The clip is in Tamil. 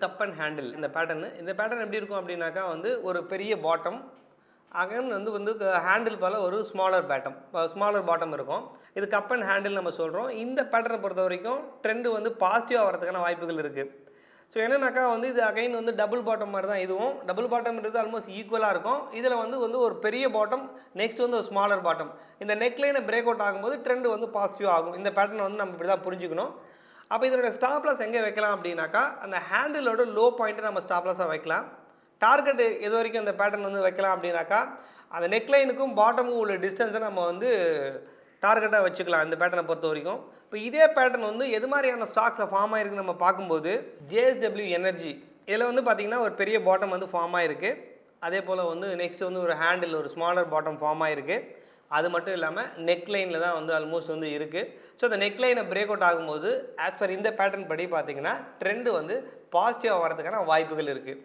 கப் அண்ட் ஹேண்டில் இந்த பேட்டர்ன் எப்படி இருக்கும் அப்படின்னாக்கா வந்து ஒரு பெரிய பாட்டம் அகன் வந்து ஹேண்டில் போல் ஒரு ஸ்மாலர் பாட்டம் இருக்கும். இது கப் அண்ட் ஹேண்டில் நம்ம சொல்கிறோம். இந்த பேட்டர்னை பொறுத்த வரைக்கும் ட்ரெண்டு வந்து பாசிட்டிவாக வரதுக்கான வாய்ப்புகள் இருக்குது. ஸோ என்னன்னாக்கா வந்து இது அகைன் வந்து டபுள் பாட்டம் மாதிரி தான். இதுவும் டபுள் பாட்டம்ன்றது ஆல்மோஸ்ட் ஈக்குவலாக இருக்கும். இதில் வந்து ஒரு பெரிய பாட்டம், நெக்ஸ்ட் வந்து ஒரு ஸ்மாலர் பாட்டம். இந்த நெக்லைனை பிரேக் அவுட் ஆகும்போது ட்ரெண்டு வந்து பாசிட்டிவ் ஆகும். இந்த பேட்டர்னை வந்து நம்ம இப்படி தான் புரிஞ்சுக்கணும். அப்போ இதோட ஸ்டாப் லாஸ் எங்கே வைக்கலாம் அப்படின்னாக்கா அந்த ஹேண்டிலோட லோ பாயிண்ட்டை நம்ம ஸ்டாப் லாஸாக வைக்கலாம். டார்கெட் எது வரைக்கும் அந்த பேட்டர்ன் வந்து வைக்கலாம் அப்படின்னாக்கா அந்த நெக்லைனுக்கும் பாட்டமும் உள்ள டிஸ்டன்ஸை நம்ம வந்து டார்கெட்டாக வச்சுக்கலாம் இந்த பேட்டர்னை பொறுத்த வரைக்கும். இப்போ இதே பேட்டர்ன் வந்து எது மாதிரியான ஸ்டாக்ஸில் ஃபார்ம் ஆகிருக்கு நம்ம பார்க்கும்போது JSW எனர்ஜி இதில் வந்து பார்த்திங்கன்னா ஒரு பெரிய பாட்டம் வந்து ஃபார்ம் ஆகிருக்கு. அதே போல் வந்து நெக்ஸ்ட் வந்து ஒரு ஹேண்டில் ஒரு ஸ்மாலர் பாட்டம் ஃபார்ம் ஆகிருக்கு. அது மட்டும் இல்லாமல் நெக்லைனில் தான் வந்து ஆல்மோஸ்ட் வந்து இருக்குது. ஸோ அந்த நெக்லைனை பிரேக் அவுட் ஆகும்போது ஆஸ் பர் இந்த பேட்டர்ன் படி பார்த்திங்கன்னா ட்ரெண்டு வந்து பாசிட்டிவாக வரதுக்கான வாய்ப்புகள் இருக்குது.